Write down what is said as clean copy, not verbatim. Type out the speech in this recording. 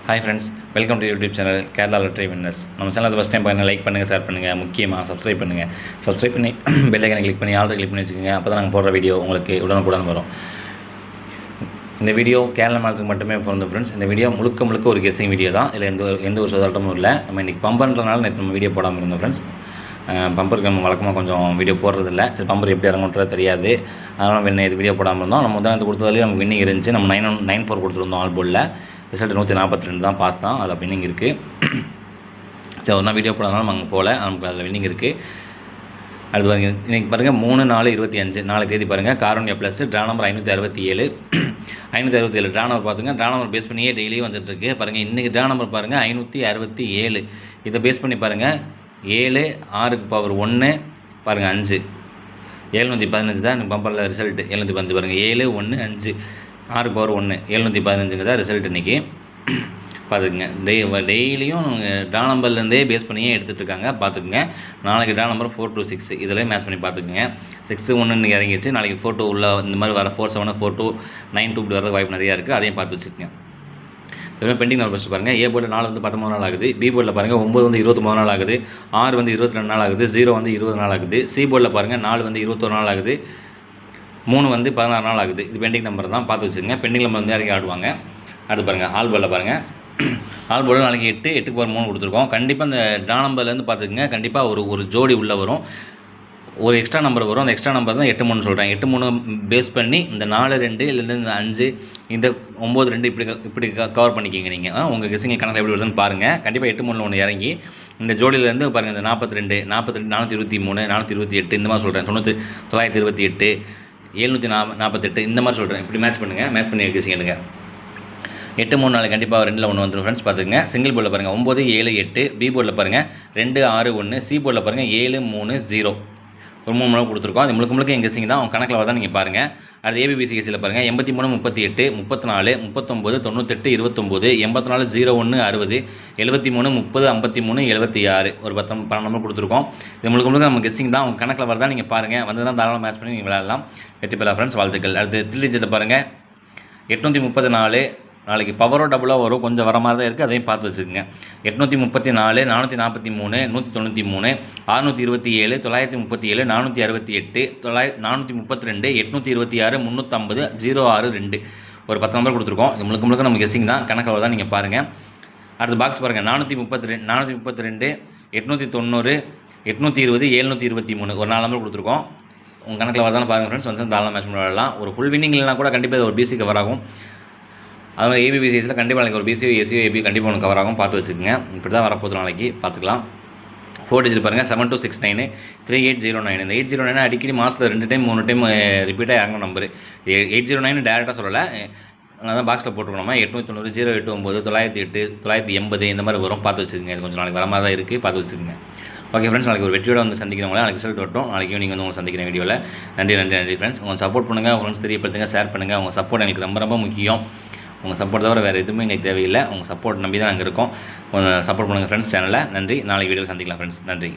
Hi friends, welcome to YouTube channel Kerala lottery winners. நம்ம channel first time பாருங்கள், like பண்ணுங்கள், share பண்ணுங்கள், முக்கியமாக சப்ஸ்கிரைப் பண்ணுங்கள். சப்ஸ்கிரைப் பண்ணி பெல் ஐக்கனை கிளிக் பண்ணி ஆல்ரெடி கிளிக் பண்ணி வச்சுக்கோங்க. அப்போ தான் நாங்கள் போடுற வீடியோ உங்களுக்கு உடனுக்குடன் வரும். இந்த வீடியோ கேரளா மாநிலத்துக்கு மட்டுமே பிறந்த ஃப்ரெண்ட்ஸ். இந்த வீடியோ முழுக்க ஒரு கெஸ்ஸிங் வீடியோ தான். இதில் எந்த ஒரு சொதாட்டமும் இல்லை. நம்ம இன்றைக்கி பம்பர்ன்றனால நேற்று நம்ம வீடியோ போடாமல் இருந்தோம் ஃப்ரெண்ட்ஸ். பம்பருக்கு நம்ம வழக்கமாக கொஞ்சம் வீடியோ போடுறதில்ல. சரி, பம்பர் எப்படி இறங்குன்றது தெரியாது, அதனால் இது வீடியோ போடாமல் இருந்தோம். நம்ம முதல் கொடுத்ததுலேயே நமக்கு வின்னிங் இருந்துச்சு. நம்ம 994 கொடுத்துருந்தோம் ஆல் போலில். ரிசல்ட் 142 தான், பாஸ் தான். அதில் வின்னிங் இருக்குது. சரி, ஒரு நாள் வீடியோ போடாதனால நம்ம அங்கே போகல, நமக்கு அதில் வின்னிங் இருக்குது. அடுத்து பாருங்கள், இன்றைக்கி பாருங்கள் 3/4/25 நாளைக்கு தேதி பாருங்கள். Karunya plus draw number 567 567 draw number பார்த்துங்க. ட்ரா நம்பர் பேஸ் பண்ணியே டெய்லியும் வந்துட்டுருக்கு பாருங்கள். இன்றைக்கி ட்ரா நம்பர் பாருங்கள் 567. இதை பேஸ் பண்ணி பாருங்கள் 7 6க்கு பவர் 1 பாருங்கள் 5 715 தான் எனக்கு பம்பரில் ரிசல்ட்டு. 715 பாருங்கள் 7 1 5 6 பவர் 1 715 தான் ரிசல்ட் இன்றைக்கி. பார்த்துக்குங்க. டெய்லியும் ட்ரா நம்பர்லேருந்தே பேஸ் பண்ணியே எடுத்துகிட்டு இருக்காங்க. பார்த்துக்குங்க. நாளைக்கு ட்ரா நம்பர் 4 to 6 இதில் மேட்ச் பண்ணி பார்த்துக்குங்க. 6 1 இன்றைக்கி இறங்கிடுச்சு. நாளைக்கு 4 2 உள்ள இந்த மாதிரி வர 4 7 4 2 9 2 இப்படி வரது வாய்ப்பு நிறையா இருக்குது. அதையும் பார்த்து வச்சுக்கோங்க. பெண்டிங் நம்பர் ஃபஸ்ட்டு பாருங்கள். ஏ போர்டில் 4 வந்து 19 நாள் ஆகுது. பி போர்டில் பாருங்கள் 9 வந்து 29 நாள் ஆகுது. 6 வந்து 22 நாள் ஆகுது. 0 வந்து 20 நாள் ஆகுது. சி போர்டில் பாருங்கள் 4 வந்து 21 நாள் ஆகுது. 3 வந்து 16 நாள் ஆகுது. இது பெண்டிங் நம்பர் தான், பார்த்து வச்சுக்கோங்க. பெண்டிங் நம்பர் வந்து இறக்கி ஆடுவாங்க. அடுத்து பாருங்கள் ஆல் போர்டில் பாருங்கள். ஆல் போர்டில் நாளைக்கு 8 பவர் 3 கொடுத்துருக்கோம். கண்டிப்பாக இந்த ட்ரா நம்பர்லேருந்து பார்த்துக்குங்க. கண்டிப்பாக ஒரு ஜோடி உள்ளே வரும், ஒரு எக்ஸ்ட்ரா நம்பர் வரும். அந்த எக்ஸ்ட்ரா நம்பர் தான் 8 3 சொல்கிறேன். 8 3 பேஸ் பண்ணி இந்த 4 2 இல்லைன்னா இந்த 5 இந்த 9 2 இப்படி கவர் பண்ணிக்கிங்க. நீங்கள் உங்கள் கெஸ்ஸிங் கணக்கு எப்படி வருதுன்னு பாருங்கள். கண்டிப்பாக 8 3 ஒன்று இறங்கி இந்த ஜோடியிலேருந்து பாருங்கள். இந்த 42 423 428 இந்த மாதிரி சொல்கிறேன். 928 748 இந்த மாதிரி சொல்கிறேன். இப்படி மேட்ச் பண்ணுங்கள். மேட்ச் பண்ணி கெஸ்ஸிங் எடுங்க. 8 3 நாள் கண்டிப்பாக 2ல் 1 வந்துடும் ஃப்ரெண்ட்ஸ். பார்த்துங்க. சிங்கிள் போர்டில் பாருங்கள் 9 7 8. பி போர்டில் பாருங்கள் 2 6 1. சி போர்டில் பாருங்கள் 7 3 0. ஒரு 3 மணி கொடுத்துருக்கோம். அது முழுக்க எங்கள் கெஸ்ஸிங் தான். அவங்க கணக்கில் வரதான் நீங்கள் பாருங்கள். அடுத்து ஏபிபிசி கேஸில் பாருங்கள் 83 38 34 39 98 29 84 01 60 73 30 53 76 ஒரு 12 நம்பர் கொடுத்துருக்கோம். இது முழுக்க நம்ம கெஸ்ஸிங் தான். அவங்க கணக்கில் வரதான் நீங்கள் பாருங்கள். வந்து தான் தாராளமாக மேட்ச் பண்ணி நீங்கள் விளையாடலாம். வெற்றி பெறலாம் ஃப்ரெண்ட்ஸ். வாழ்த்துக்கள். அடுத்து 3 டிஜிட்டில் பாருங்கள் 834. நாளைக்கு பவரோ டபுளாக வரும், கொஞ்சம் வர மாதிரி தான் இருக்குது. அதையும் பார்த்து வச்சுக்கோங்க. 834 443 193 627 937 468 432 826 350 062 ஒரு 10 நம்பர் கொடுத்துருக்கோம். இது முழுக்க நம்ம கெஸ்ஸிங் தான். கணக்கில் தான் நீங்கள் பாருங்கள். அடுத்த பாக்ஸ் பாருங்கள் 432 890 820 723 ஒரு 4 நம்பர் கொடுத்துருக்கோம். உங்கள் கணக்கில் வரதானே பாருங்கள் ஃப்ரெண்ட்ஸ். வந்து தாராளமாக மேட்ச் பண்ணி விளையாடலாம். ஒரு ஃபுல் வின்னிங் இல்லைனா கூட கண்டிப்பாக ஒரு பிசி கவர் ஆகும். அது மாதிரி ஏபிபிசிஎஸில் கண்டிப்பாக நாளைக்கு ஒரு பிசிஓ எஸ்சிஓ ஏபி கண்டிப்பாக ஒன்று கவர் ஆகும். பார்த்து வச்சுக்கோங்க. இப்படி தான் வரப்போகுது. நாளைக்கு பார்த்துக்கலாம். 4 டிஜிட் பாருங்கள் 7269 3809. இந்த 809 அடிக்கடி மாதத்தில் 2 டைம் 3 டைம் ரிப்பீட்டாக இறங்கும் நம்பர். 809 டேரெக்டாக சொல்லலை, அதனால் தான் பாக்ஸில் போட்டுருக்கோம். 890 089 908 980 இந்த மாதிரி வரும். பார்த்து வச்சுக்கோங்க. இது கொஞ்சம் நாளைக்கு வர மாதிரி தான் இருக்குது. பார்த்து வச்சுக்கோங்க. ஓகே ஃப்ரெண்ட்ஸ், நாளைக்கு ஒரு வெற்றியோட வந்து சந்திக்கிறவங்களே. நாளைக்கு ரிசல்ட் வரட்டும். நாளைக்கு நீங்கள் வந்து உங்களை சந்திக்கிறேன் வீடியோவில். நன்றி ஃப்ரெண்ட்ஸ். உங்கள் சப்போர்ட் பண்ணுங்கள், உங்கள் ஃப்ரெண்ட்ஸ் தெரியப்படுத்துங்க, ஷேர் பண்ணுங்கள். உங்கள் சப்போர்ட் எங்களுக்கு ரொம்ப முக்கியம். உங்கள் சப்போர்ட் தவிர வேறு எதுவுமே எங்களுக்கு தேவையில்லை. உங்கள் சப்போர்ட் நம்பி தான் நாங்கள் இருக்கோம். சப்போர்ட் பண்ணுங்கள் ஃப்ரெண்ட்ஸ் சேனலில். நன்றி. நாளைக்கு வீடியோவில் சந்திக்கலாம் ஃப்ரெண்ட்ஸ். நன்றி.